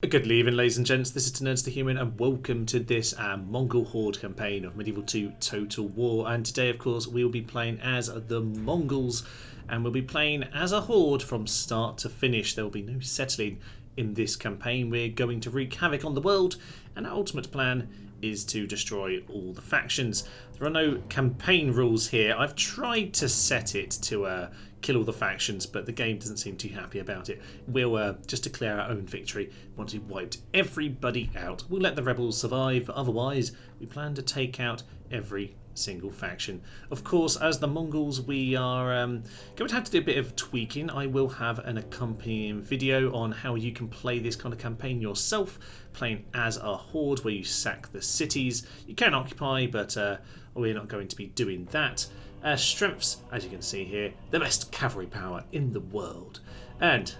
Good evening, ladies and gents. This is Nerds the Human, and welcome to this Mongol Horde campaign of Medieval 2 Total War. And today, of course, we will be playing as the Mongols, and we'll be playing as a horde from start to finish. There will be no settling in this campaign. We're going to wreak havoc on the world, and our ultimate plan is to destroy all the factions. There are no campaign rules here. I've tried to set it to kill all the factions, but the game doesn't seem too happy about it. We'll just declare our own victory once we've wiped everybody out. We'll let the rebels survive, but otherwise we plan to take out every single faction. Of course, as the Mongols, we are going to have to do a bit of tweaking. I will have an accompanying video on how you can play this kind of campaign yourself, playing as a horde where you sack the cities. You can occupy, but we're not going to be doing that. Strengths, as you can see here, the best cavalry power in the world, and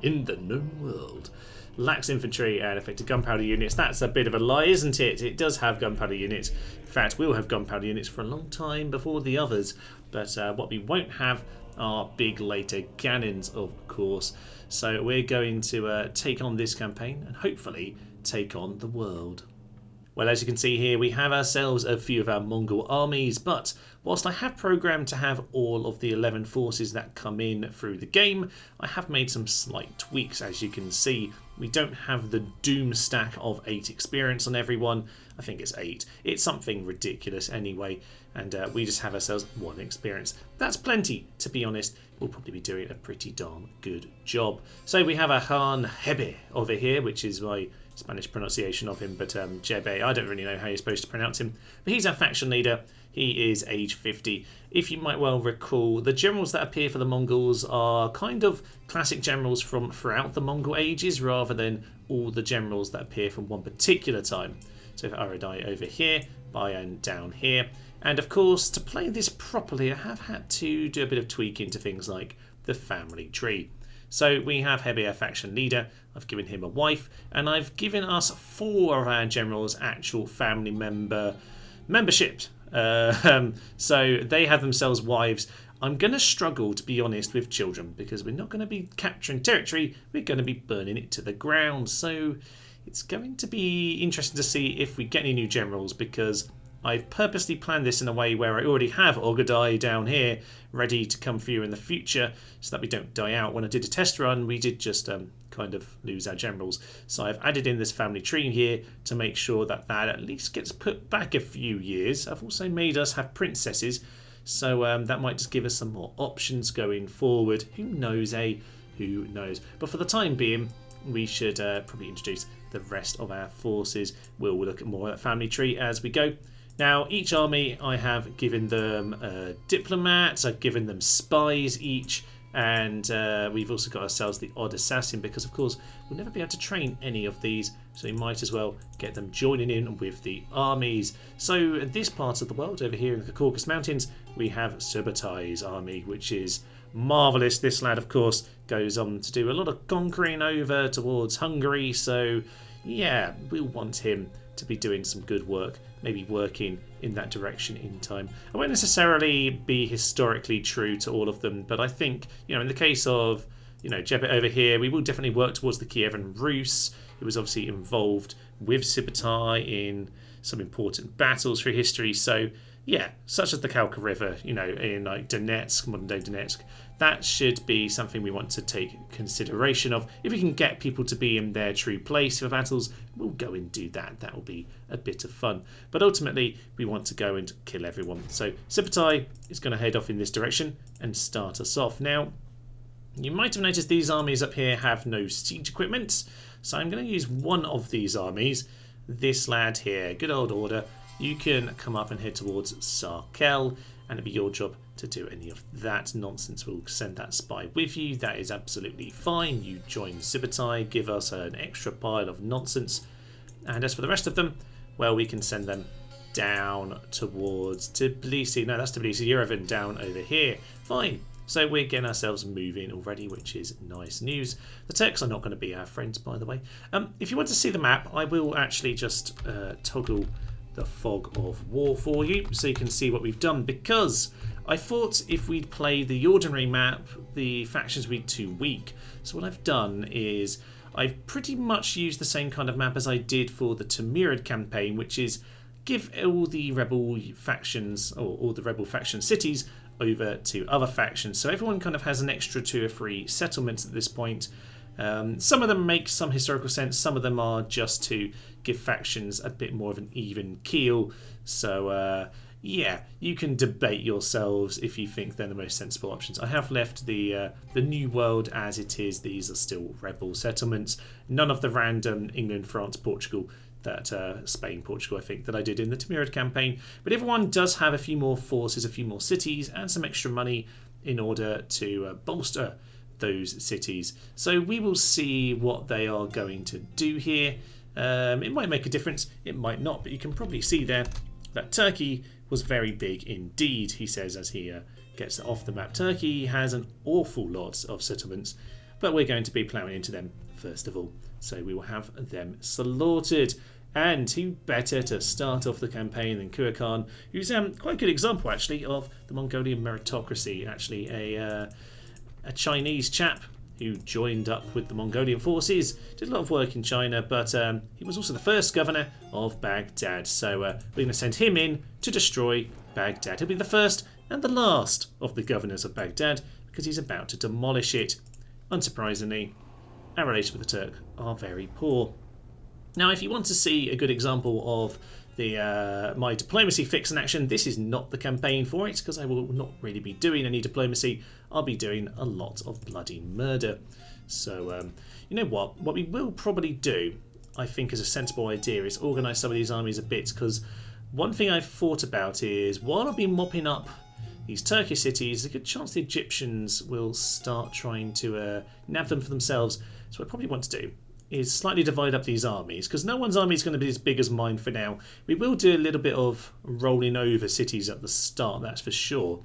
in the known world. Lacks infantry and effective gunpowder units. That's a bit of a lie, isn't it? It does have gunpowder units. In fact, we'll have gunpowder units for a long time before the others. But what we won't have are big later cannons, of course. So we're going to take on this campaign and hopefully take on the world. Well, as you can see here, we have ourselves a few of our Mongol armies, but whilst I have programmed to have all of the 11 forces that come in through the game, I have made some slight tweaks. As you can see, we don't have the doom stack of 8 experience on everyone. I think it's 8. It's something ridiculous anyway, and we just have ourselves 1 experience. That's plenty, to be honest. We'll probably be doing a pretty darn good job. So we have a Khan Hebe over here, which is my Spanish pronunciation of him, but Jebe, I don't really know how you're supposed to pronounce him. But he's our faction leader. He is age 50. If you might well recall, the generals that appear for the Mongols are kind of classic generals from throughout the Mongol ages, rather than all the generals that appear from one particular time. So for Aradai over here, Bayan down here. And of course, to play this properly, I have had to do a bit of tweaking to things like the family tree. So we have Hebe, our faction leader. I've given him a wife, and I've given us 4 of our generals actual family membership. So they have themselves wives. I'm going to struggle, to be honest, with children, because we're not going to be capturing territory. We're going to be burning it to the ground. So it's going to be interesting to see if we get any new generals, because I've purposely planned this in a way where I already have Ogadai down here ready to come for you in the future so that we don't die out. When I did a test run, we did just kind of lose our generals. So I've added in this family tree here to make sure that that at least gets put back a few years. I've also made us have princesses, so that might just give us some more options going forward. Who knows, eh? Who knows? But for the time being, we should probably introduce the rest of our forces. We'll look at more at family tree as we go. Now, each army, I have given them diplomats, I've given them spies each, and we've also got ourselves the odd assassin, because of course we'll never be able to train any of these, so we might as well get them joining in with the armies. So this part of the world, over here in the Caucasus Mountains, we have Subatai's army, which is marvellous. This lad, of course, goes on to do a lot of conquering over towards Hungary, so yeah, we'll want him to be doing some good work, maybe working in that direction in time. I won't necessarily be historically true to all of them, but I think, in the case of, Jebet over here, we will definitely work towards the Kievan Rus, who was obviously involved with Subutai in some important battles through history. So yeah, such as the Kalka River, in like Donetsk, modern day Donetsk, that should be something we want to take consideration of. If we can get people to be in their true place for battles, we'll go and do that. That will be a bit of fun. But ultimately, we want to go and kill everyone. So Subutai is going to head off in this direction and start us off. Now, you might have noticed these armies up here have no siege equipment. So I'm going to use one of these armies, this lad here, good old Order. You can come up and head towards Sarkel, and it'll be your job to do any of that nonsense. We'll send that spy with you. That is absolutely fine. You join Subutai, give us an extra pile of nonsense. And as for the rest of them, well, we can send them down towards Tbilisi. No, that's Tbilisi. Yerevan down over here. Fine. So we're getting ourselves moving already, which is nice news. The Turks are not going to be our friends, by the way. If you want to see the map, I will actually just toggle the fog of war for you so you can see what we've done, because I thought if we'd play the ordinary map, the factions would be too weak. So what I've done is I've pretty much used the same kind of map as I did for the Timurid campaign, which is give all the rebel factions, or all the rebel faction cities, over to other factions. So everyone kind of has an extra 2 or 3 settlements at this point. Some of them make some historical sense, some of them are just to give factions a bit more of an even keel. So yeah, you can debate yourselves if you think they're the most sensible options. I have left the New World as it is. These are still rebel settlements. None of the random England, France, Portugal, that Spain, Portugal, I think, that I did in the Timurid campaign. But everyone does have a few more forces, a few more cities, and some extra money in order to bolster those cities. So we will see what they are going to do here. It might make a difference, it might not, but you can probably see there that Turkey was very big indeed, he says as he gets off the map. Turkey has an awful lot of settlements, but we're going to be ploughing into them first of all. So we will have them slaughtered. And who better to start off the campaign than Kublai Khan, who's quite a good example actually of the Mongolian meritocracy. Actually a Chinese chap who joined up with the Mongolian forces, did a lot of work in China, but he was also the first governor of Baghdad. So we're going to send him in to destroy Baghdad. He'll be the first and the last of the governors of Baghdad because he's about to demolish it. Unsurprisingly, our relations with the Turk are very poor. Now, if you want to see a good example of the my diplomacy fix in action, this is not the campaign for it because I will not really be doing any diplomacy. I'll be doing a lot of bloody murder. So, you know what? What we will probably do, I think is a sensible idea, is organise some of these armies a bit, because one thing I've thought about is while I'll be mopping up these Turkish cities, there's a good chance the Egyptians will start trying to nab them for themselves. So what I probably want to do is slightly divide up these armies, because no one's army is going to be as big as mine for now. We will do a little bit of rolling over cities at the start, that's for sure.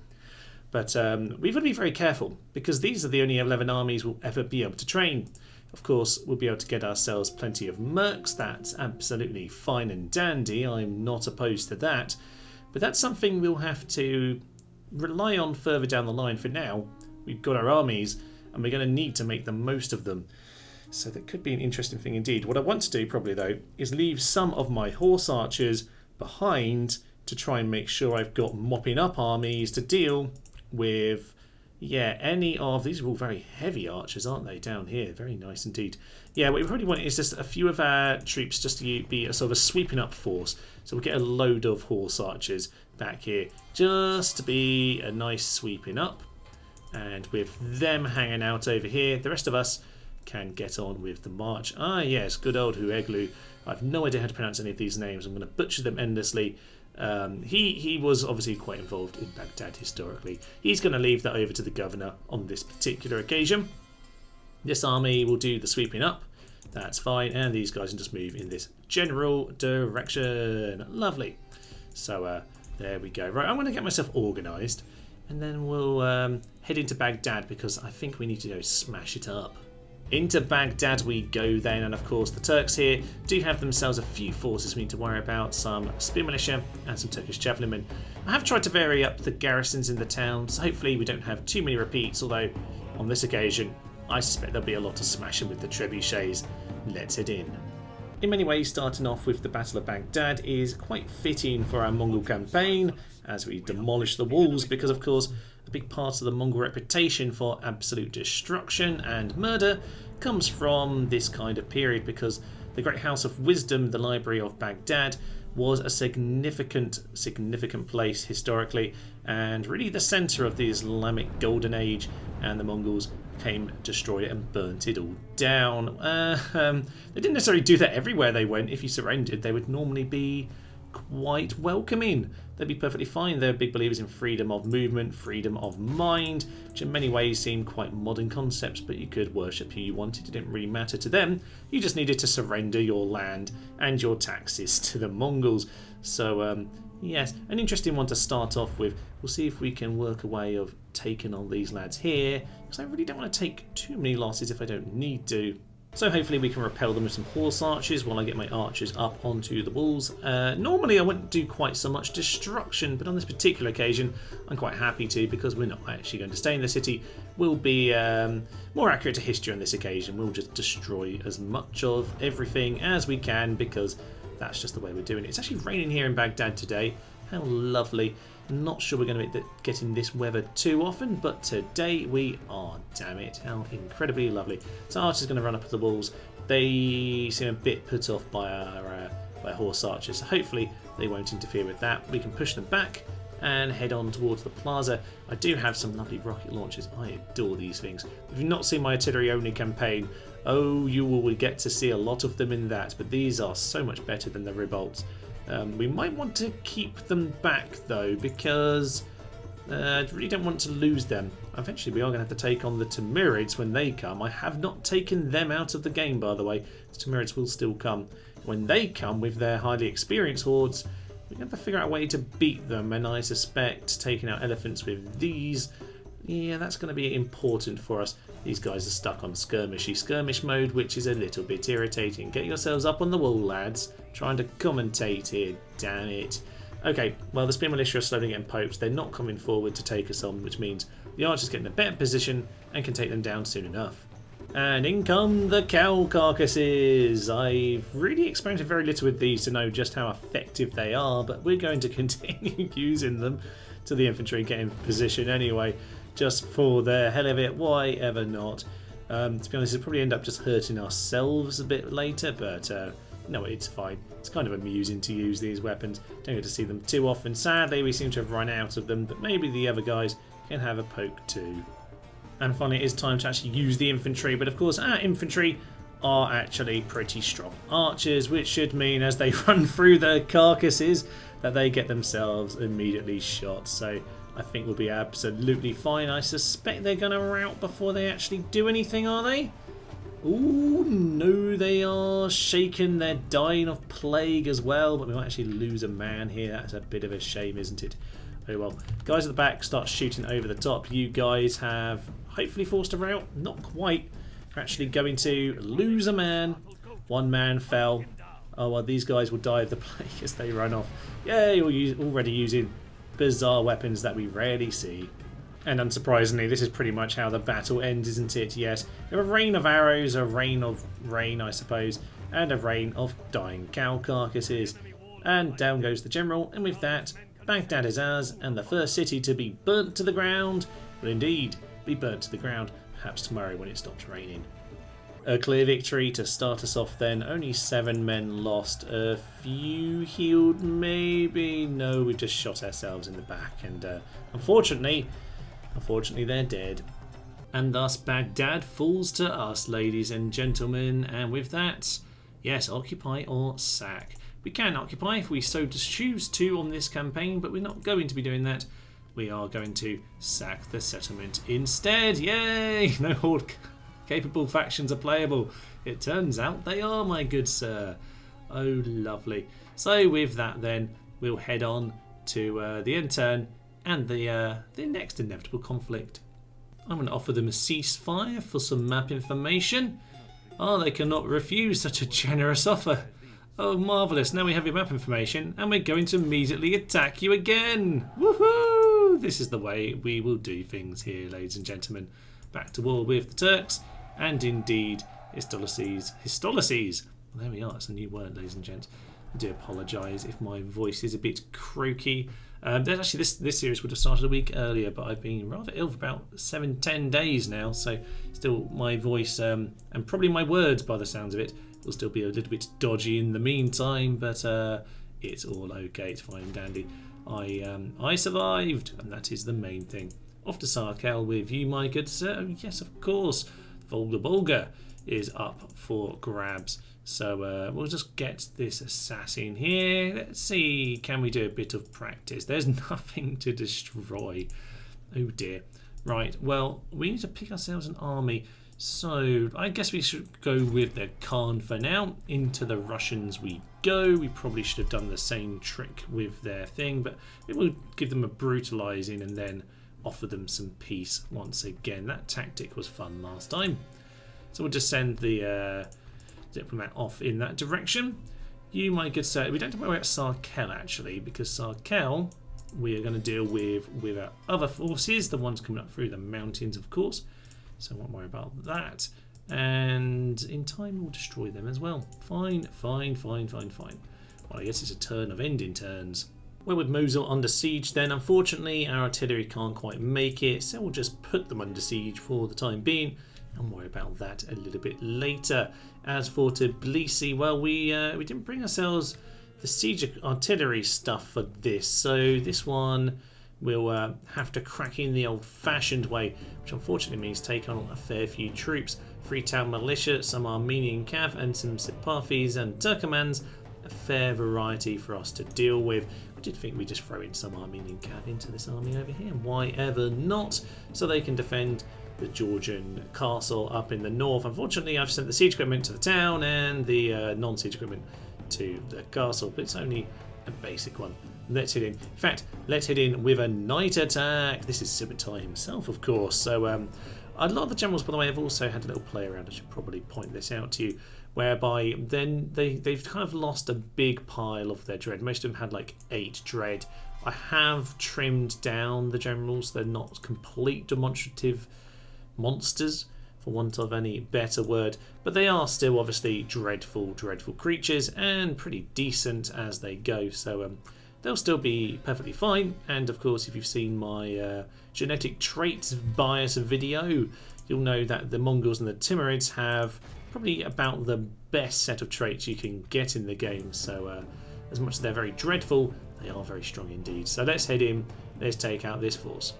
But we've got to be very careful, because these are the only 11 armies we'll ever be able to train. Of course, we'll be able to get ourselves plenty of mercs. That's absolutely fine and dandy. I'm not opposed to that. But that's something we'll have to rely on further down the line. For now, we've got our armies, and we're going to need to make the most of them. So that could be an interesting thing indeed. What I want to do probably though is leave some of my horse archers behind to try and make sure I've got mopping up armies to deal with, yeah, any of these are all very heavy archers, aren't they, down here? Very nice indeed. Yeah, what we probably want is just a few of our troops just to be a sort of a sweeping up force. So we'll get a load of horse archers back here just to be a nice sweeping up. And with them hanging out over here, the rest of us can get on with the march. Ah yes, good old Hueglu. I've no idea how to pronounce any of these names. I'm going to butcher them endlessly. He was obviously quite involved in Baghdad historically. He's going to leave that over to the governor on this particular occasion. This army will do the sweeping up. That's fine. And these guys can just move in this general direction. Lovely. So there we go. Right, I'm going to get myself organised. And then we'll head into Baghdad because I think we need to go smash it up. Into Baghdad we go then, and of course the Turks here do have themselves a few forces we need to worry about, some spear militia and some Turkish javelinmen. I have tried to vary up the garrisons in the towns, so hopefully we don't have too many repeats, although on this occasion I suspect there'll be a lot of smashing with the trebuchets. Let's head in. In many ways, starting off with the Battle of Baghdad is quite fitting for our Mongol campaign as we demolish the walls, because of course a big part of the Mongol reputation for absolute destruction and murder comes from this kind of period, because the Great House of Wisdom, the Library of Baghdad, was a significant place historically, and really the centre of the Islamic Golden Age, and the Mongols came, destroyed it and burnt it all down. They didn't necessarily do that everywhere they went. If you surrendered, they would normally be quite welcoming. They'd be perfectly fine. They're big believers in freedom of movement, freedom of mind, which in many ways seem quite modern concepts, but you could worship who you wanted. It didn't really matter to them. You just needed to surrender your land and your taxes to the Mongols. So yes, an interesting one to start off with. We'll see if we can work a way of taking on these lads here, because I really don't want to take too many losses if I don't need to. So hopefully we can repel them with some horse archers while I get my archers up onto the walls. Normally I wouldn't do quite so much destruction, but on this particular occasion I'm quite happy to, because we're not actually going to stay in the city. We'll be more accurate to history on this occasion. We'll just destroy as much of everything as we can, because that's just the way we're doing it. It's actually raining here in Baghdad today. How lovely. Not sure we're going to be getting this weather too often, but today we are. Damn it, how incredibly lovely. So Archer's going to run up to the walls. They seem a bit put off by our horse archers, so hopefully they won't interfere with that. We can push them back and head on towards the plaza. I do have some lovely rocket launchers. I adore these things. If you've not seen my artillery only campaign, oh, you will get to see a lot of them in that, but these are so much better than the revolts. We might want to keep them back though, because I really don't want to lose them. Eventually we are going to have to take on the Timurids when they come. I have not taken them out of the game, by the way. The Timurids will still come. When they come with their highly experienced hordes, we're going to have to figure out a way to beat them, and I suspect taking out elephants with these, yeah, that's going to be important for us. These guys are stuck on skirmish mode, which is a little bit irritating. Get yourselves up on the wall, lads. Trying to commentate here, damn it. Okay, well, the spear militia are slowly getting poked. They're not coming forward to take us on, which means the archers get in a better position and can take them down soon enough. And in come the cow carcasses. I've really experimented very little with these to know just how effective they are, but we're going to continue using them till the infantry get in position anyway, just for the hell of it. Why ever not? To be honest, it'll probably end up just hurting ourselves a bit later, but no, it's fine. It's kind of amusing to use these weapons. Don't get to see them too often. Sadly, we seem to have run out of them, but maybe the other guys can have a poke too. And finally, it is time to actually use the infantry, but of course our infantry are actually pretty strong archers, which should mean as they run through the carcasses that they get themselves immediately shot. So I think we'll be absolutely fine. I suspect they're going to rout before they actually do anything, are they? Ooh, no, they are shaken. They're dying of plague as well, but we might actually lose a man here. That's a bit of a shame, isn't it? Oh well. Guys at the back start shooting over the top. You guys have hopefully forced a rout. Not quite. We're actually going to lose a man. One man fell. Oh well, these guys will die of the plague as they run off. Yay, we're already using bizarre weapons that we rarely see. And unsurprisingly, this is pretty much how the battle ends, isn't it? Yes, a rain of arrows, a rain of rain, I suppose, and a rain of dying cow carcasses. And down goes the general, and with that, Baghdad is ours, and the first city to be burnt to the ground will indeed be burnt to the ground, perhaps tomorrow when it stops raining. A clear victory to start us off then. Only 7 men lost. A few healed, maybe? No, we just shot ourselves in the back, and unfortunately they're dead. And thus Baghdad falls to us, ladies and gentlemen, and with that, yes, occupy or sack. We can occupy if we so choose to on this campaign, but we're not going to be doing that. We are going to sack the settlement instead. Yay! No horde capable factions are playable. It turns out they are, my good sir. Oh, lovely. So with that then, we'll head on to the end turn and the next inevitable conflict. I'm going to offer them a ceasefire for some map information. Oh, they cannot refuse such a generous offer. Oh, marvellous. Now we have your map information and we're going to immediately attack you again. Woohoo! This is the way we will do things here, ladies and gentlemen. Back to war with the Turks and indeed Histolices. Well, there we are. That's a new word, ladies and gents. I do apologise if my voice is a bit croaky. Actually, this series would have started a week earlier, but I've been rather ill for about 7-10 days now, so still my voice and probably my words, by the sounds of it, will still be a little bit dodgy in the meantime, but it's all okay. It's fine and dandy. I survived, and that is the main thing. Off to Sarkel with you, my good sir. Oh, yes, of course. Volga is up for grabs. So we'll just get this assassin here. Let's see, can we do a bit of practice? There's nothing to destroy. Oh dear. Right, well, we need to pick ourselves an army. So I guess we should go with the Khan for now. Into the Russians we go. We probably should have done the same trick with their thing, but it will give them a brutalizing and then offer them some peace once again. That tactic was fun last time. So we'll just send the diplomat off in that direction. You, my good sir, we don't have to worry about Sarkel actually, because Sarkel we are going to deal with our other forces, the ones coming up through the mountains, of course. So I won't worry about that. And in time we'll destroy them as well. Fine, fine, fine, fine, fine. Well, I guess it's a turn of ending turns. Well, with Mosul under siege then, unfortunately our artillery can't quite make it, so we'll just put them under siege for the time being and worry about that a little bit later. As for Tbilisi, well, we didn't bring ourselves the siege artillery stuff for this, so this one we'll have to crack in the old-fashioned way, which unfortunately means take on a fair few troops. Freetown militia, some Armenian cav, and some Sipafis and Turkomans. A fair variety for us to deal with. I did think we'd just throw in some Armenian cav into this army over here, and why ever not, so they can defend the Georgian castle up in the north. Unfortunately, I've sent the siege equipment to the town and the non-siege equipment to the castle, but it's only a basic one. Let's hit in. In fact, let's hit in with a night attack. This is Subutai himself, of course. So a lot of the generals, by the way, have also had a little play around. I should probably point this out to you, whereby then they've kind of lost a big pile of their dread. Most of them had like 8 dread. I have trimmed down the generals. They're not complete demonstrative monsters, for want of any better word, but they are still obviously dreadful creatures and pretty decent as they go, so they'll still be perfectly fine. And of course, if you've seen my genetic traits bias video, you'll know that the Mongols and the Timurids have probably about the best set of traits you can get in the game, so as much as they're very dreadful, they are very strong indeed. So let's head in, let's take out this force.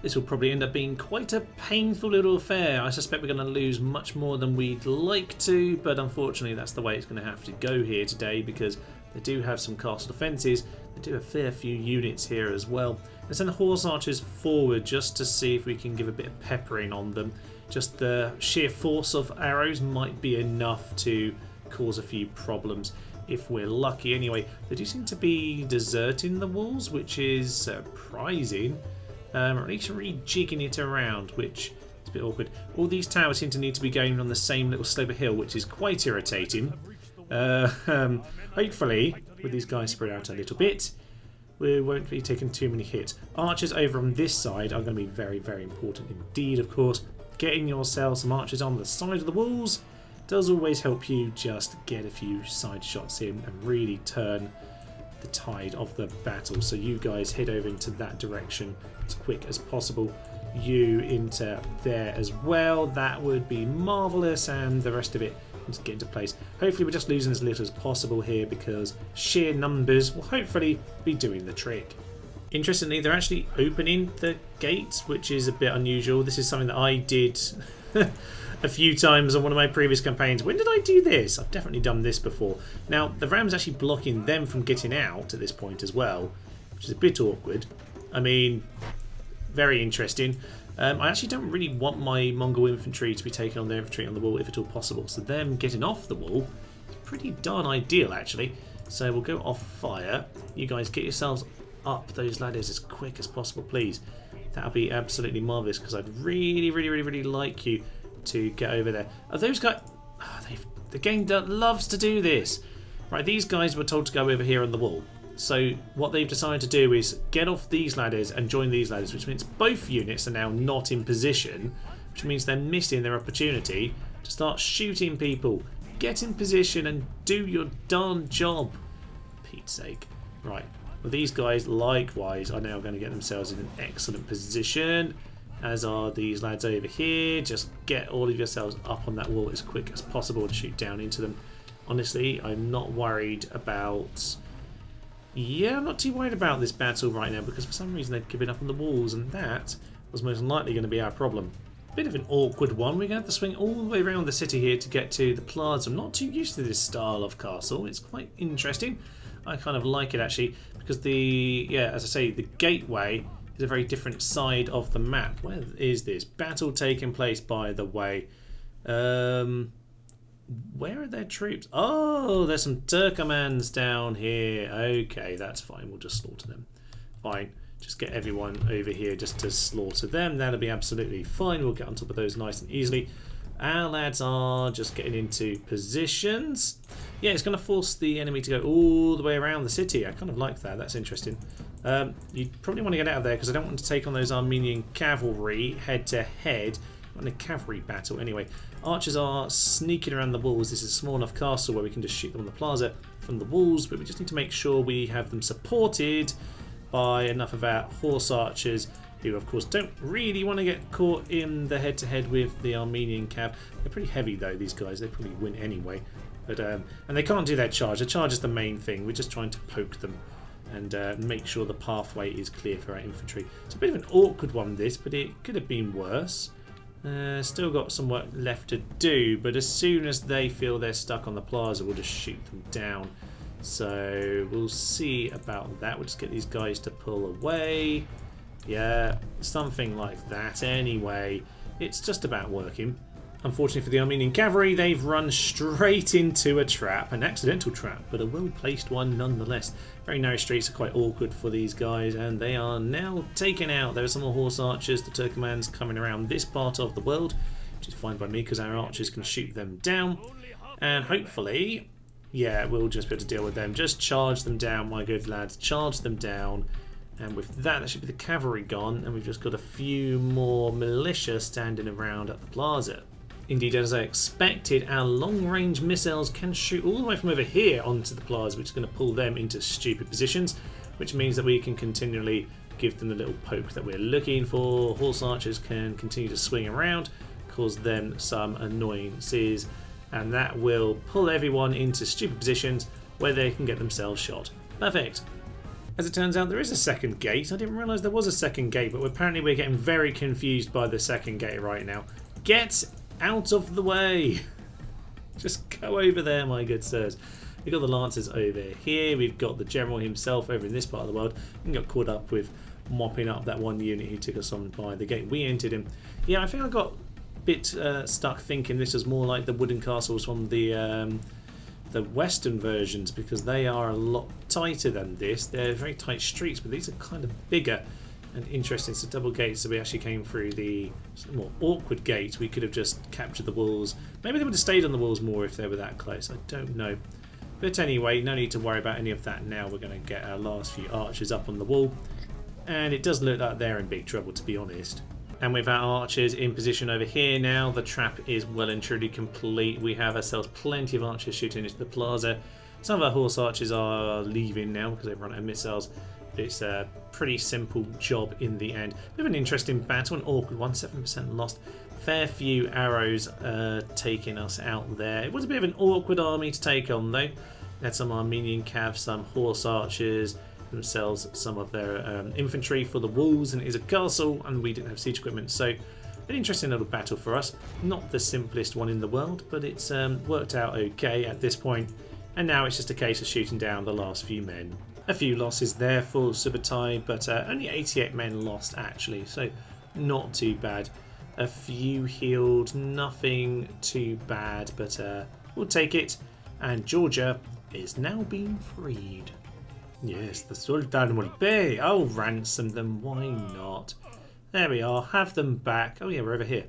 This will probably end up being quite a painful little affair. I suspect we're going to lose much more than we'd like to, but unfortunately that's the way it's going to have to go here today, because they do have some castle defences. They do have a fair few units here as well. Let's send the horse archers forward just to see if we can give a bit of peppering on them. Just the sheer force of arrows might be enough to cause a few problems if we're lucky. Anyway, they do seem to be deserting the walls, which is surprising. Or at least rejigging it around, which is a bit awkward. All these towers seem to need to be going on the same little slope of hill, which is quite irritating. Hopefully, with these guys spread out a little bit, we won't be taking too many hits. Archers over on this side are going to be very, very important indeed, of course. Getting yourself some archers on the side of the walls does always help you just get a few side shots in and really turn the tide of the battle. So you guys head over into that direction as quick as possible. You into there as well. That would be marvellous, and the rest of it just get into place. Hopefully we're just losing as little as possible here, because sheer numbers will hopefully be doing the trick. Interestingly, they're actually opening the gates, which is a bit unusual. This is something that I did a few times on one of my previous campaigns. When did I do this? I've definitely done this before. Now, the ram's actually blocking them from getting out at this point as well, which is a bit awkward. I mean, very interesting. I actually don't really want my Mongol infantry to be taking on their infantry on the wall if at all possible. So them getting off the wall is pretty darn ideal, actually. So we'll go off fire. You guys get yourselves up those ladders as quick as possible, please. That would be absolutely marvellous, because I'd really like you to get over there. Are those guys... Oh, the game loves to do this. Right, these guys were told to go over here on the wall. So what they've decided to do is get off these ladders and join these ladders, which means both units are now not in position, which means they're missing their opportunity to start shooting people. Get in position and do your darn job. For Pete's sake. Right, well, these guys likewise are now going to get themselves in an excellent position, as are these lads over here. Just get all of yourselves up on that wall as quick as possible to shoot down into them. Honestly, I'm not worried about... Yeah, I'm not too worried about this battle right now, because for some reason they've given up on the walls, and that was most likely going to be our problem. Bit of an awkward one. We're going to have to swing all the way around the city here to get to the plaza. I'm not too used to this style of castle. It's quite interesting. I kind of like it, actually, because as I say, the gateway is a very different side of the map. Where is this? Battle taking place, by the way. Where are their troops? Oh, there's some Turkomans down here. Okay, that's fine. We'll just slaughter them. Fine. Just get everyone over here just to slaughter them. That'll be absolutely fine. We'll get on top of those nice and easily. Our lads are just getting into positions. Yeah, it's going to force the enemy to go all the way around the city. I kind of like that. That's interesting. You probably want to get out of there because I don't want to take on those Armenian cavalry head to head. On a cavalry battle anyway. Archers are sneaking around the walls. This is a small enough castle where we can just shoot them on the plaza from the walls, but we just need to make sure we have them supported by enough of our horse archers, who of course don't really want to get caught in the head-to-head with the Armenian cav. They're pretty heavy though, these guys. They probably win anyway. But and they can't do their charge. The charge is the main thing. We're just trying to poke them and make sure the pathway is clear for our infantry. It's a bit of an awkward one, this, but it could have been worse. Still got some work left to do, but as soon as they feel they're stuck on the plaza, we'll just shoot them down. So we'll see about that. We'll just get these guys to pull away. Yeah, something like that. Anyway, it's just about working. Unfortunately for the Armenian cavalry, they've run straight into a trap, an accidental trap, but a well-placed one nonetheless. Very narrow streets are quite awkward for these guys, and they are now taken out. There are some more horse archers, the Turkomans, coming around this part of the world, which is fine by me because our archers can shoot them down, and hopefully, yeah, we'll just be able to deal with them. Just charge them down, my good lads, charge them down. And with that should be the cavalry gone, and we've just got a few more militia standing around at the plaza. Indeed, as I expected, our long-range missiles can shoot all the way from over here onto the plaza, which is going to pull them into stupid positions, which means that we can continually give them the little poke that we're looking for. Horse archers can continue to swing around, cause them some annoyances, and that will pull everyone into stupid positions where they can get themselves shot. Perfect. As it turns out, there is a second gate. I didn't realise there was a second gate, but apparently we're getting very confused by the second gate right now. Get out of the way! Just go over there, my good sirs. We've got the Lancers over here. We've got the General himself over in this part of the world. And got caught up with mopping up that one unit who took us on by the gate. We entered him. Yeah, I think I got a bit stuck thinking this was more like the wooden castles from the Western versions, because they are a lot tighter than this. They're very tight streets, but these are kind of bigger and interesting. So double gates, so we actually came through the more awkward gate. We could have just captured the walls. Maybe they would have stayed on the walls more if they were that close. I don't know. But anyway, no need to worry about any of that now. We're going to get our last few archers up on the wall. And it does look like they're in big trouble, to be honest. And with our archers in position over here now, the trap is well and truly complete. We have ourselves plenty of archers shooting into the plaza. Some of our horse archers are leaving now because they've run out of missiles. It's a pretty simple job in the end. We have an interesting battle, an awkward one, 7% lost. Fair few arrows taking us out there. It was a bit of an awkward army to take on though. We had some Armenian cavs, some horse archers, themselves some of their infantry for the walls, and it is a castle and we didn't have siege equipment, so an interesting little battle for us. Not the simplest one in the world, but it's worked out okay at this point, and now it's just a case of shooting down the last few men. A few losses there for Subotai, but only 88 men lost actually, so not too bad. A few healed, nothing too bad, but we'll take it, and Georgia is now being freed. Yes, the Sultan will pay. I'll ransom them, why not? There we are, have them back. Oh yeah, we're over here.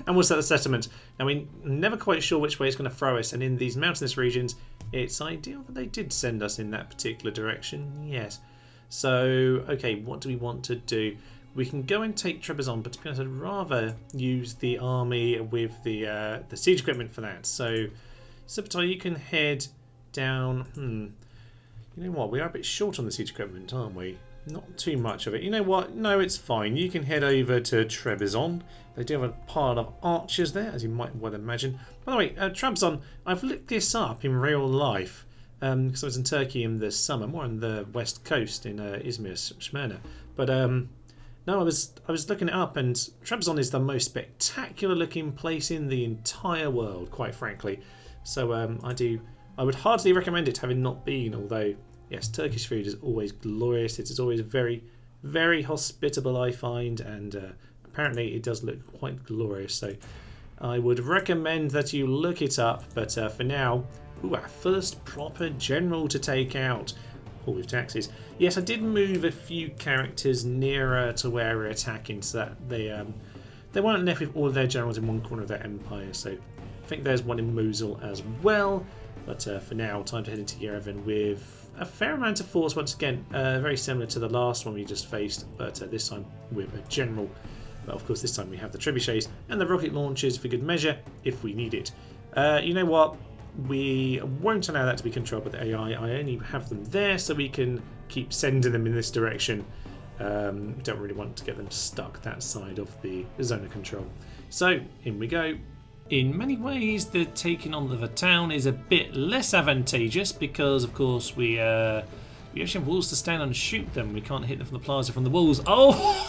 And we'll set the settlement. Now we're never quite sure which way it's going to throw us, and in these mountainous regions, it's ideal that they did send us in that particular direction, yes. So, okay, what do we want to do? We can go and take Trebizond, but to be honest, I'd rather use the army with the siege equipment for that. So, Subotai, you can head down. You know what? We are a bit short on the siege equipment, aren't we? Not too much of it. You know what? No, it's fine. You can head over to Trebizond. They do have a pile of archers there, as you might well imagine. By the way, Trebizond, I've looked this up in real life because I was in Turkey in the summer, more on the west coast in Izmir, Smyrna. But no, I was looking it up, and Trebizond is the most spectacular looking place in the entire world, quite frankly. So I would heartily recommend it, having not been, although yes, Turkish food is always glorious. It is always very, very hospitable, I find, and apparently it does look quite glorious. So I would recommend that you look it up, but for now, our first proper general to take out. All with taxes. Yes, I did move a few characters nearer to where we're attacking so that They weren't left with all of their generals in one corner of their empire, so I think there's one in Mosul as well. But for now, time to head into Yerevan with a fair amount of force once again, very similar to the last one we just faced, but this time with a general. But of course this time we have the trebuchets and the rocket launchers for good measure if we need it. You know what? We won't allow that to be controlled by the AI. I only have them there so we can keep sending them in this direction. We don't really want to get them stuck that side of the zone of control. So in we go. In many ways, the taking on of a town is a bit less advantageous because, of course, we actually have walls to stand on and shoot them. We can't hit them from the plaza from the walls. Oh!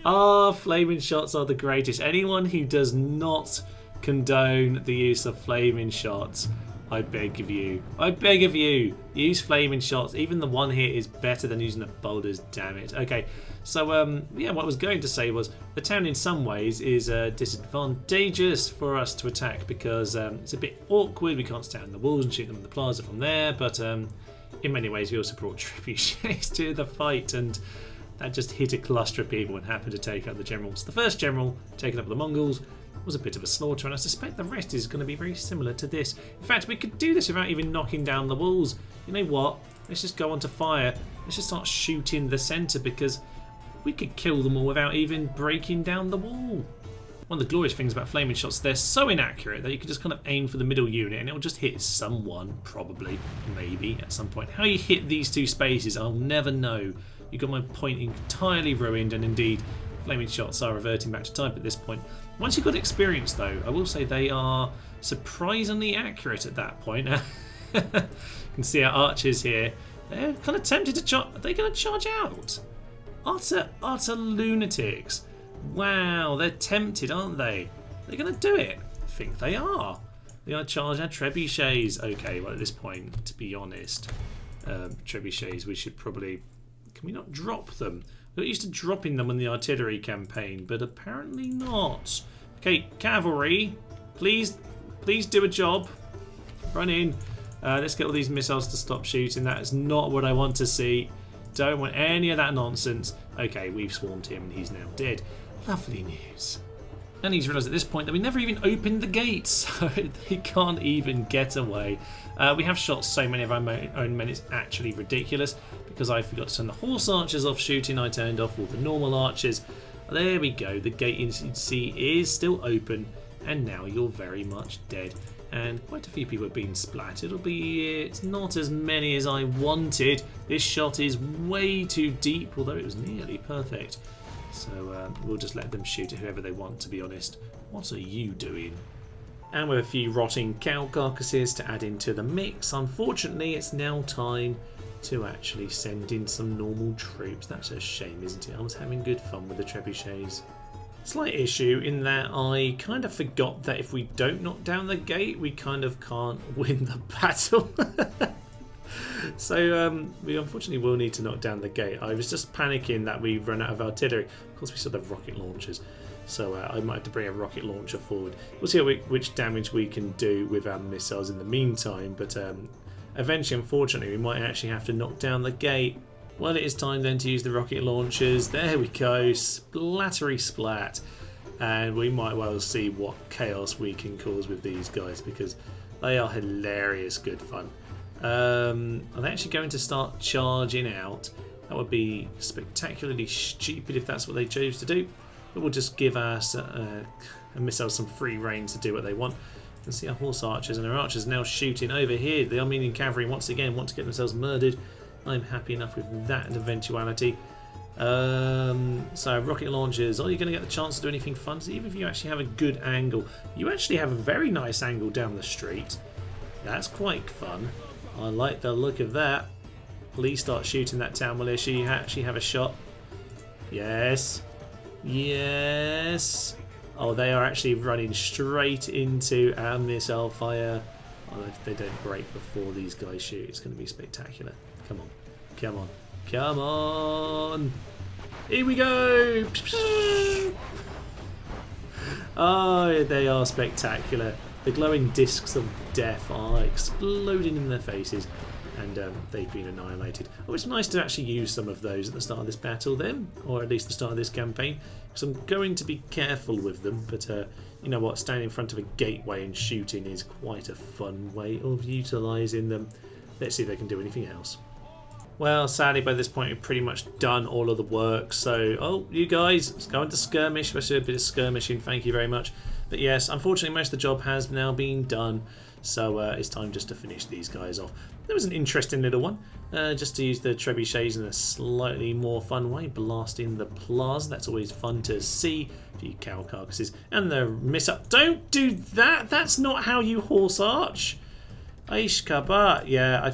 Ah, flaming shots are the greatest. Anyone who does not condone the use of flaming shots, I beg of you, use flaming shots. Even the one here is better than using the boulders, damn it. Okay, so yeah, what I was going to say was the town in some ways is disadvantageous for us to attack because it's a bit awkward. We can't stand on the walls and shoot them in the plaza from there, but in many ways we also brought trebuchets to the fight, and that just hit a cluster of people and happened to take out the generals. The first general taking up the Mongols was a bit of a slaughter, and I suspect the rest is going to be very similar to this. In fact, we could do this without even knocking down the walls. You know what? Let's just go on to fire. Let's just start shooting the centre because we could kill them all without even breaking down the wall. One of the glorious things about flaming shots, they're so inaccurate that you can just kind of aim for the middle unit and it'll just hit someone, probably, maybe, at some point. How you hit these two spaces, I'll never know. You got my point entirely ruined, and indeed, flaming shots are reverting back to type at this point. Once you've got experience, though, I will say they are surprisingly accurate at that point. You can see our archers here. They're kind of tempted to charge. Are they going to charge out? Utter lunatics. Wow, they're tempted, aren't they? They're going to do it. I think they are. They're going to charge our trebuchets. Okay, well, at this point, to be honest, trebuchets, we should probably... Can we not drop them? We got used to dropping them on the artillery campaign, but apparently not. Okay, cavalry, please do a job. Run in. Let's get all these missiles to stop shooting. That is not what I want to see. Don't want any of that nonsense. Okay, we've swarmed him and he's now dead. Lovely news. And he's realised at this point that we never even opened the gates, so they can't even get away. We have shot so many of our own men, it's actually ridiculous, because I forgot to turn the horse archers off shooting. I turned off all the normal archers. There we go, the gate you can see is still open, and now you're very much dead. And quite a few people have been splattered, albeit not as many as I wanted. This shot is way too deep, although it was nearly perfect. So we'll just let them shoot at whoever they want, to be honest. What are you doing? And with a few rotting cow carcasses to add into the mix, unfortunately it's now time to actually send in some normal troops. That's a shame, isn't it? I was having good fun with the trebuchets. Slight issue in that I kind of forgot that if we don't knock down the gate, we kind of can't win the battle. So we unfortunately will need to knock down the gate. I was just panicking that we've run out of artillery. Of course we still have rocket launchers, so I might have to bring a rocket launcher forward. We'll see which damage we can do with our missiles in the meantime, but eventually, unfortunately, we might actually have to knock down the gate. Well, it is time then to use the rocket launchers. There we go, splattery splat. And we might well see what chaos we can cause with these guys, because they are hilarious good fun. Are they actually going to start charging out? That would be spectacularly stupid if that's what they chose to do. But we'll just give us a missile some free reign to do what they want. You can see our horse archers and our archers now shooting over here. The Armenian cavalry once again want to get themselves murdered. I'm happy enough with that eventuality. So rocket launchers, are you going to get the chance to do anything fun? So even if you actually have a good angle, you actually have a very nice angle down the street. That's quite fun. I like the look of that. Please start shooting that town militia. You actually have a shot. Yes. Yes. Oh, they are actually running straight into our missile fire. Oh, if they don't break before these guys shoot, it's going to be spectacular. Come on. Come on. Come on. Here we go. Oh, they are spectacular. The glowing discs of death are exploding in their faces. and they've been annihilated. Oh, it's nice to actually use some of those at the start of this battle then, or at least the start of this campaign, because I'm going to be careful with them, but you know what, standing in front of a gateway and shooting is quite a fun way of utilising them. Let's see if they can do anything else. Well, sadly by this point we've pretty much done all of the work, so, oh, you guys, let's go into skirmish. Let's do a bit of skirmishing, thank you very much. But yes, unfortunately most of the job has now been done, so it's time just to finish these guys off. There was an interesting little one, just to use the trebuchets in a slightly more fun way, blasting the plaza. That's always fun to see. A few cow carcasses and the miss up. Don't do that! That's not how you horse arch! Aish kabat. Yeah, I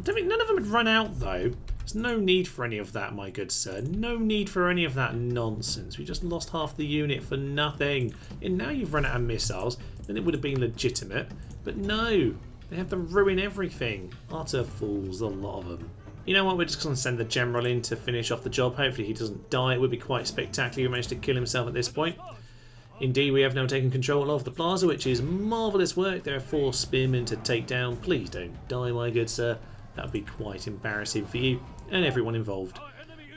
don't think none of them had run out though. There's no need for any of that, my good sir. No need for any of that nonsense. We just lost half the unit for nothing. And now you've run out of missiles, then it would have been legitimate. But no, they have to ruin everything. Utter fools, a lot of them. You know what, we're just going to send the general in to finish off the job. Hopefully he doesn't die. It would be quite spectacular. He managed to kill himself at this point. Indeed, we have now taken control of the plaza, which is marvellous work. There are 4 spearmen to take down. Please don't die, my good sir. That would be quite embarrassing for you and everyone involved.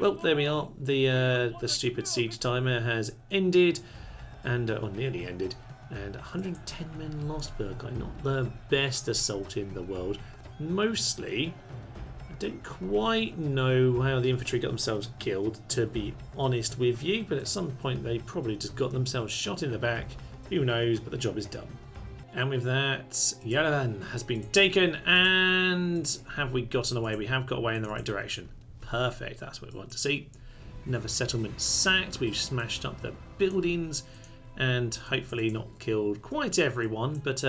Well, there we are. The stupid siege timer has ended, and or nearly ended, and 110 men lost per guy. Not the best assault in the world. Mostly, I don't quite know how the infantry got themselves killed, to be honest with you, but at some point they probably just got themselves shot in the back. Who knows, but the job is done. And with that, Yerevan has been taken, and have we gotten away? We have got away in the right direction. Perfect, that's what we want to see. Another settlement sacked, we've smashed up the buildings, and hopefully not killed quite everyone, but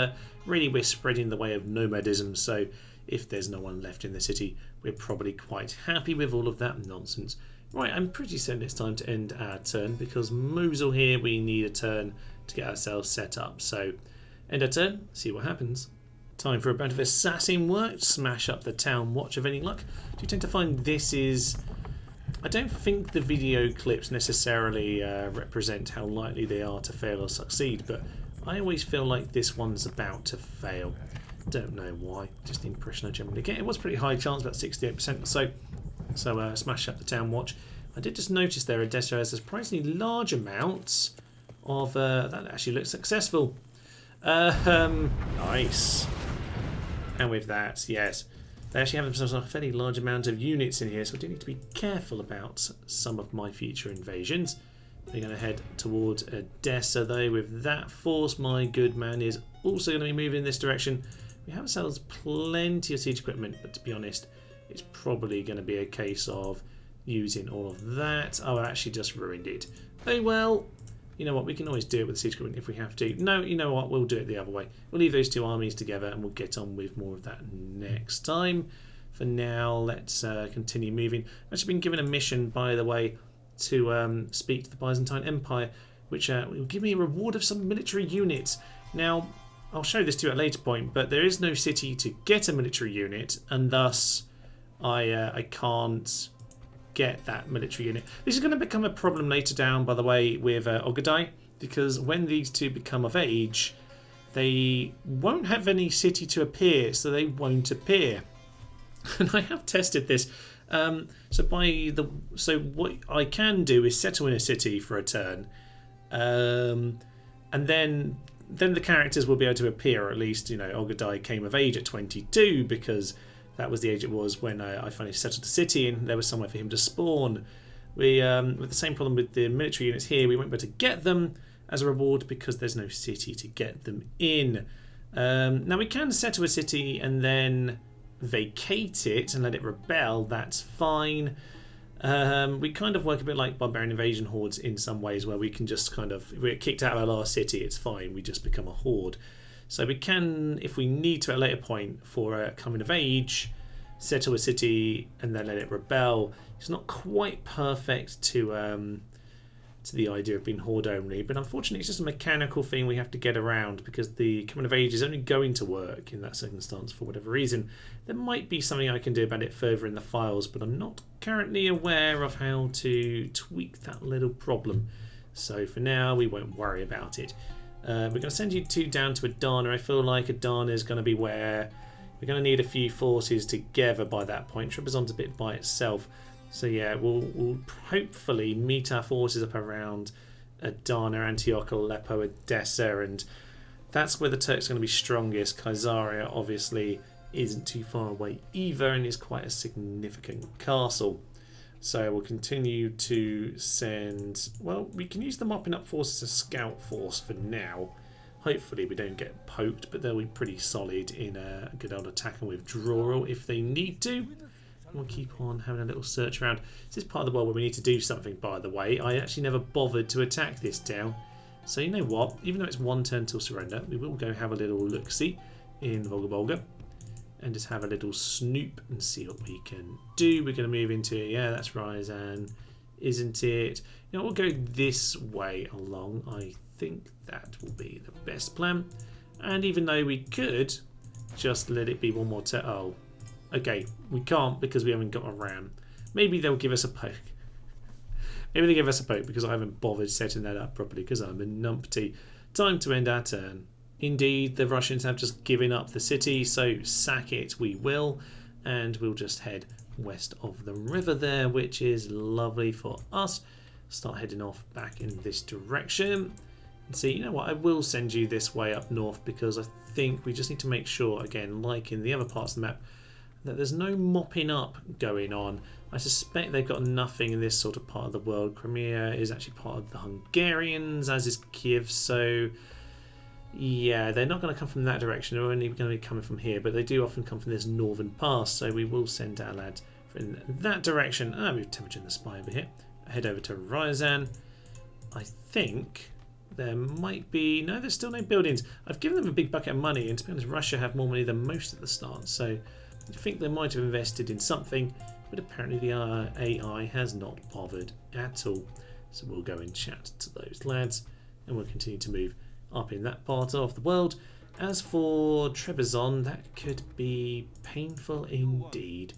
really we're spreading the way of nomadism, so if there's no one left in the city, we're probably quite happy with all of that nonsense. Right, I'm pretty certain it's time to end our turn, because Mosul here, we need a turn to get ourselves set up, so end our turn, see what happens. Time for a bit of assassin work, smash up the town watch of any luck. Do you tend to find this is... I don't think the video clips necessarily represent how likely they are to fail or succeed, but I always feel like this one's about to fail. Don't know why, just the impression I generally get. It was pretty high chance, about 68% or so. So smash up the town watch. I did just notice there Odessa has a surprisingly large amount of... that actually looks successful. Nice. And with that, yes, they actually have themselves a fairly large amount of units in here, so I do need to be careful about some of my future invasions. We're going to head towards Odessa though. With that force, my good man is also going to be moving in this direction. We have ourselves plenty of siege equipment, but to be honest, it's probably going to be a case of using all of that. Oh, I actually just ruined it. Oh well. You know what, we can always do it with siege equipment if we have to. No, you know what, we'll do it the other way. We'll leave those 2 armies together and we'll get on with more of that next time. For now, let's continue moving. I've actually been given a mission, by the way, to speak to the Byzantine Empire, which will give me a reward of some military units. Now, I'll show this to you at a later point, but there is no city to get a military unit, and thus I can't get that military unit. This is going to become a problem later down, by the way, with Ogadai, because when these 2 become of age, they won't have any city to appear, so they won't appear. And I have tested this. So what I can do is settle in a city for a turn, and then the characters will be able to appear. Or at least, you know, Ogadai came of age at 22 because that was the age it was when I finally settled the city and there was somewhere for him to spawn. We, with the same problem with the military units here, we won't be able to get them as a reward because there's no city to get them in. Now we can settle a city and then vacate it and let it rebel, that's fine. We kind of work a bit like barbarian invasion hordes in some ways, where we can just kind of, if we're kicked out of our last city, it's fine, we just become a horde. So we can, if we need to at a later point for a coming of age, settle a city and then let it rebel. It's not quite perfect to the idea of being horde only, but unfortunately it's just a mechanical thing we have to get around because the coming of age is only going to work in that circumstance for whatever reason. There might be something I can do about it further in the files, but I'm not currently aware of how to tweak that little problem. So for now we won't worry about it. We're going to send you 2 down to Adana. I feel like Adana is going to be where We're going to need a few forces together by that point. Trebizond's a bit by itself. So yeah, we'll hopefully meet our forces up around Adana, Antioch, Aleppo, Edessa, and that's where the Turks are going to be strongest. Kaisaria obviously isn't too far away either and is quite a significant castle. So we'll continue to send... Well, we can use the mopping up force as a scout force for now. Hopefully we don't get poked, but they'll be pretty solid in a good old attack and withdrawal if they need to. We'll keep on having a little search around. This is part of the world where we need to do something, by the way. I actually never bothered to attack this town. So you know what? Even though it's one turn till surrender, we will go have a little look-see in Volga and just have a little snoop and see what we can do. We're going to move into... Yeah, that's Ryazan, isn't it? You know, we'll go this way along. I think that will be the best plan. And even though we could just let it be one more turn... Oh, okay, we can't because we haven't got a ram. Maybe they'll give us a poke. Maybe they give us a poke because I haven't bothered setting that up properly because I'm a numpty. Time to end our turn. Indeed, the Russians have just given up the city, so sack it we will. And we'll just head west of the river there, which is lovely for us. Start heading off back in this direction. And see, you know what, I will send you this way up north because I think we just need to make sure, again, like in the other parts of the map, that there's no mopping up going on. I suspect they've got nothing in this sort of part of the world. Crimea is actually part of the Hungarians, as is Kiev, so yeah, they're not going to come from that direction. They're only going to be coming from here, but they do often come from this northern pass, so we will send our lads in that direction. Ah, we've Temujin the spy over here. Head over to Ryazan. I think there might be... No, there's still no buildings. I've given them a big bucket of money, and to be honest, Russia have more money than most at the start, so I think they might have invested in something, but apparently the AI has not bothered at all. So we'll go and chat to those lads, and we'll continue to move up in that part of the world. As for Trebizond, that could be painful indeed.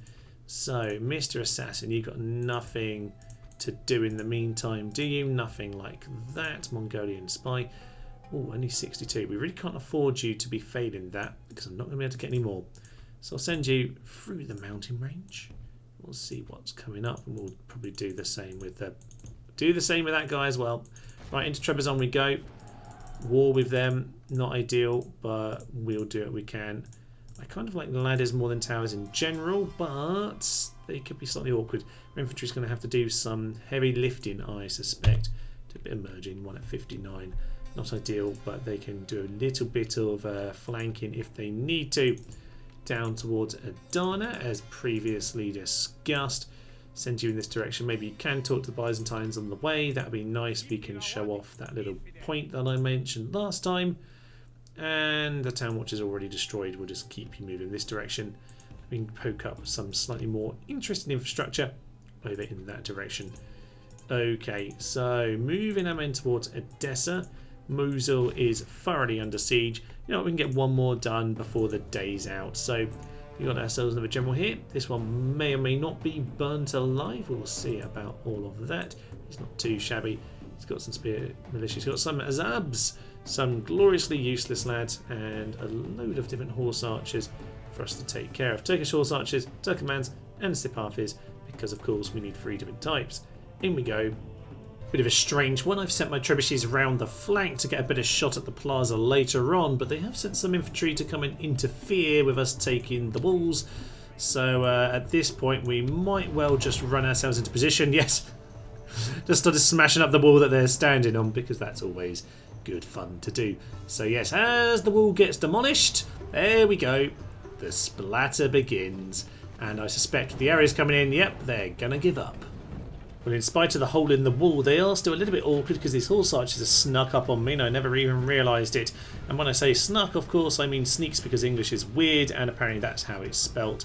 So, Mr. Assassin, you've got nothing to do in the meantime, do you? Nothing like that. Mongolian spy. Oh, only 62. We really can't afford you to be failing that because I'm not going to be able to get any more. So I'll send you through the mountain range. We'll see what's coming up, and we'll probably do the same with that guy as well. Right, into Trebizond we go. War with them, not ideal, but we'll do what we can. I kind of like ladders more than towers in general, but they could be slightly awkward. Our infantry's going to have to do some heavy lifting, I suspect. Do a bit of merging, one at 59. Not ideal, but they can do a little bit of flanking if they need to. Down towards Adana, as previously discussed. Send you in this direction. Maybe you can talk to the Byzantines on the way. That would be nice. We can show off that little point that I mentioned last time. And the town watch is already destroyed. We'll just keep you moving in this direction. We can poke up some slightly more interesting infrastructure over in that direction. Okay, so moving our men towards Edessa. Mosul is thoroughly under siege. You know what, we can get one more done before the day's out. So we got ourselves another general here. This one may or may not be burnt alive. We'll see about all of that. He's not too shabby. He's got some spear militia. He's got some Azabs, some gloriously useless lads, and a load of different horse archers for us to take care of. Turkish horse archers, Turkomans, and Sipafis, because of course we need 3 different types. In we go. Bit of a strange one. I've sent my trebuchets around the flank to get a better shot at the plaza later on, but they have sent some infantry to come and interfere with us taking the walls. So at this point we might well just run ourselves into position. Yes, just started smashing up the wall that they're standing on because that's always good fun to do. So yes, as the wall gets demolished, there we go. The splatter begins, and I suspect the areas coming in, yep, they're gonna give up. Well, in spite of the hole in the wall, they are still a little bit awkward because these horse archers have snuck up on me and I never even realised it. And when I say snuck, of course, I mean sneaks because English is weird and apparently that's how it's spelt.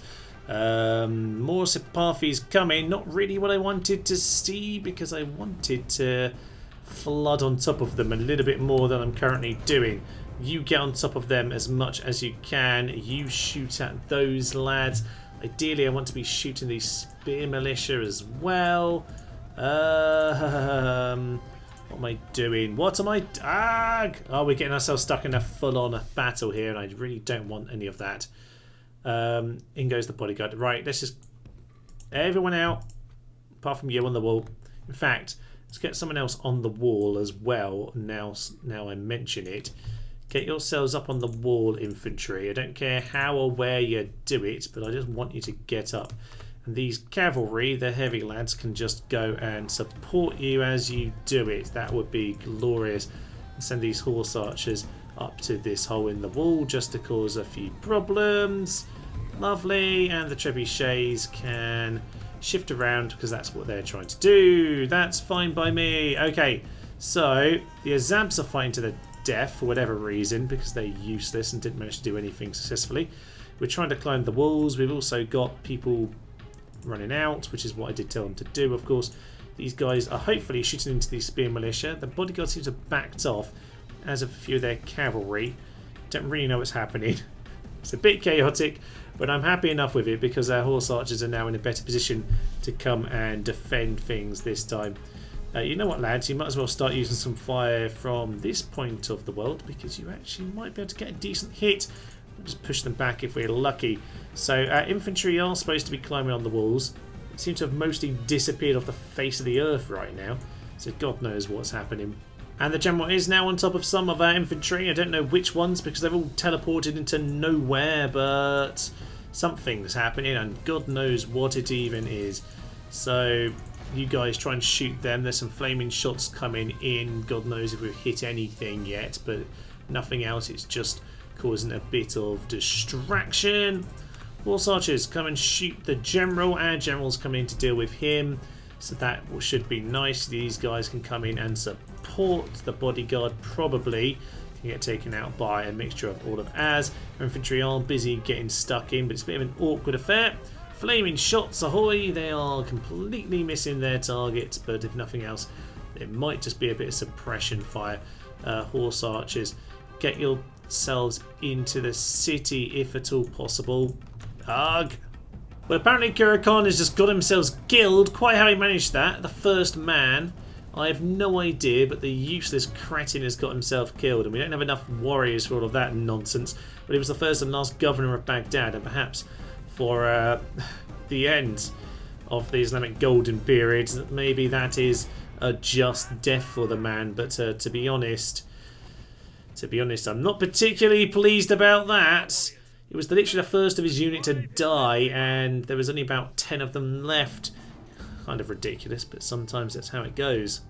More Sipafis coming. Not really what I wanted to see because I wanted to flood on top of them a little bit more than I'm currently doing. You get on top of them as much as you can. You shoot at those lads. Ideally, I want to be shooting these spear militia as well. What am I doing? What am I... Oh, we're getting ourselves stuck in a full-on battle here, and I really don't want any of that. In goes the bodyguard. Right, let's just... Everyone out, apart from you on the wall. In fact, let's get someone else on the wall as well. Now I mention it. Get yourselves up on the wall, infantry. I don't care how or where you do it, but I just want you to get up. And these cavalry, the heavy lads, can just go and support you as you do it. That would be glorious. And send these horse archers up to this hole in the wall just to cause a few problems. Lovely. And the trebuchets can shift around because that's what they're trying to do. That's fine by me. Okay, so the Azabs are fighting to the death for whatever reason because they're useless and didn't manage to do anything successfully. We're trying to climb the walls. We've also got people running out, which is what I did tell them to do, of course. These guys are hopefully shooting into the spear militia. The bodyguard seems to have backed off, as of a few of their cavalry. Don't really know what's happening. It's a bit chaotic, but I'm happy enough with it because our horse archers are now in a better position to come and defend things this time. You know what, lads, you might as well start using some fire from this point of the world because you actually might be able to get a decent hit. We'll just push them back if we're lucky. So our infantry are supposed to be climbing on the walls. It seems to have mostly disappeared off the face of the earth right now, so God knows what's happening. And the general is now on top of some of our infantry. I don't know which ones because they're all teleported into nowhere, but something's happening and God knows what it even is. So you guys try and shoot them. There's some flaming shots coming in. God knows if we've hit anything yet, but nothing else. It's just causing a bit of distraction. Horse archers, come and shoot the general. Our general's coming in to deal with him, so that should be nice. These guys can come in and support. The bodyguard probably can get taken out by a mixture of all of ours. Our infantry are busy getting stuck in, but it's a bit of an awkward affair. Flaming shots, ahoy! They are completely missing their targets, but if nothing else, it might just be a bit of suppression fire. Horse archers, get yourselves into the city if at all possible. Ugh! Well, apparently Genghis Khan has just got himself killed. Quite how he managed that. The first man. I have no idea, but the useless cretin has got himself killed, and we don't have enough warriors for all of that nonsense. But he was the first and last governor of Baghdad, and perhaps for the end of the Islamic Golden Period, maybe that is a just death for the man. But to be honest, I'm not particularly pleased about that. It was literally the first of his unit to die, and there was only about 10 of them left. Kind of ridiculous, but sometimes that's how it goes.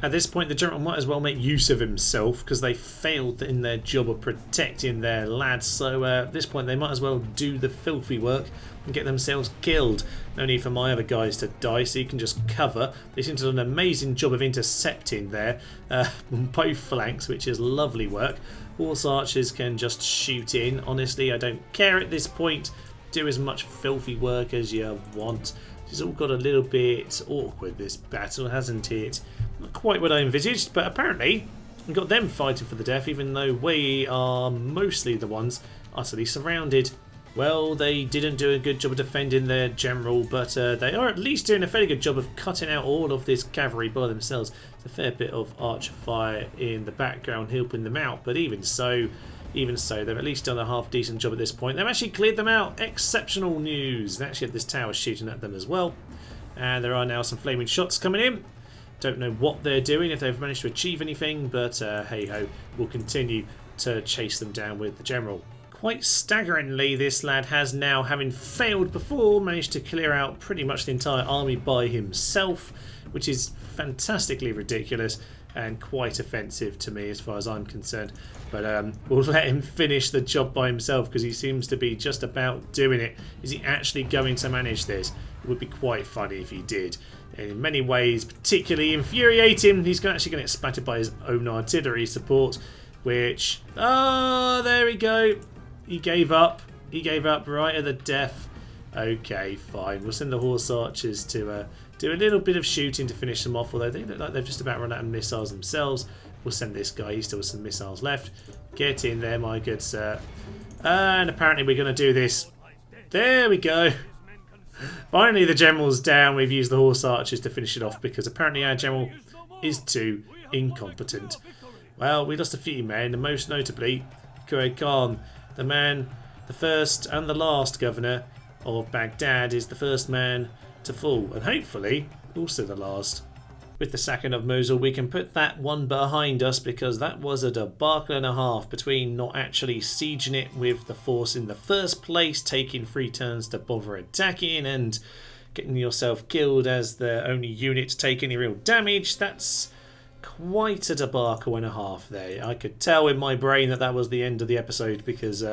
At this point, the general might as well make use of himself because they failed in their job of protecting their lads. So at this point, they might as well do the filthy work and get themselves killed. No need for my other guys to die, so you can just cover. They seem to do an amazing job of intercepting there on both flanks, which is lovely work. Horse archers can just shoot in. Honestly, I don't care at this point. Do as much filthy work as you want. It's all got a little bit awkward, this battle, hasn't it? Not quite what I envisaged, but apparently we've got them fighting for the death, even though we are mostly the ones utterly surrounded. Well, they didn't do a good job of defending their general, but they are at least doing a fairly good job of cutting out all of this cavalry by themselves. There's a fair bit of archer fire in the background helping them out, but even so, they've at least done a half-decent job at this point. They've actually cleared them out. Exceptional news. They actually had this tower shooting at them as well. And there are now some flaming shots coming in. Don't know what they're doing, if they've managed to achieve anything, but hey-ho, we'll continue to chase them down with the general. Quite staggeringly, this lad has now, having failed before, managed to clear out pretty much the entire army by himself, which is fantastically ridiculous and quite offensive to me as far as I'm concerned. But we'll let him finish the job by himself because he seems to be just about doing it. Is he actually going to manage this? It would be quite funny if he did. And in many ways, particularly infuriating, he's actually going to get splattered by his own artillery support, which... Oh, there we go. He gave up. He gave up right at the death. Okay, fine. We'll send the horse archers to do a little bit of shooting to finish them off, although they look like they've just about run out of missiles themselves. We'll send this guy. He's still with some missiles left. Get in there, my good sir. And apparently we're going to do this. There we go. Finally, the general's down. We've used the horse archers to finish it off because apparently our general is too incompetent. Well, we lost a few men, and most notably Genghis Khan, the man the first and the last governor of Baghdad is the first man to fall, and hopefully also the last. With the sacking of Mosul, we can put that one behind us, because that was a debacle and a half between not actually sieging it with the force in the first place, taking 3 turns to bother attacking, and getting yourself killed as the only unit to take any real damage. That's quite a debacle and a half there. I could tell in my brain that that was the end of the episode, because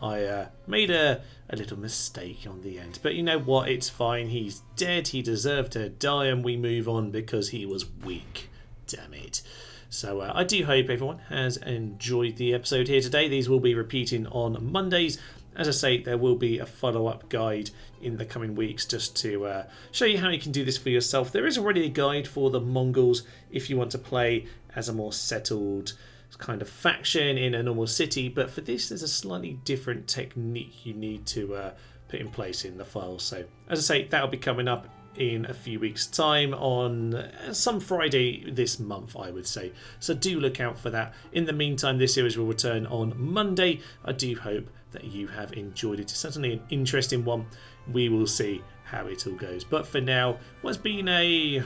I made a little mistake on the end. But you know what? It's fine. He's dead. He deserved to die, and we move on because he was weak. Damn it. So I do hope everyone has enjoyed the episode here today. These will be repeating on Mondays. As I say, there will be a follow-up guide in the coming weeks just to show you how you can do this for yourself. There is already a guide for the Mongols if you want to play as a more settled kind of faction in a normal city, but for this there's a slightly different technique you need to put in place in the file. So as I say, that'll be coming up in a few weeks time on some Friday this month, I would say, so do look out for that. In the meantime, this series will return on Monday. I do hope that you have enjoyed it. It's certainly an interesting one. We will see how it all goes, but for now, what's been a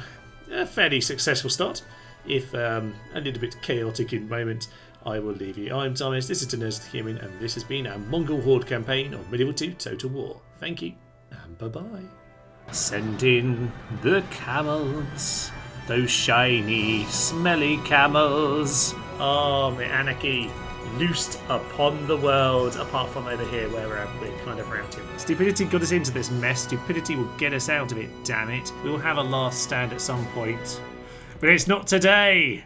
fairly successful start, if a little bit chaotic in moments. I will leave you. I'm Thomas, this is Nerds the Human, and this has been our Mongol Horde campaign of Medieval 2 Total War. Thank you, and bye-bye. Send in the camels, those shiny, smelly camels. Oh, the anarchy loosed upon the world, apart from over here where we're kind of routed. Stupidity got us into this mess. Stupidity will get us out of it, damn it. We'll have a last stand at some point. But it's not today!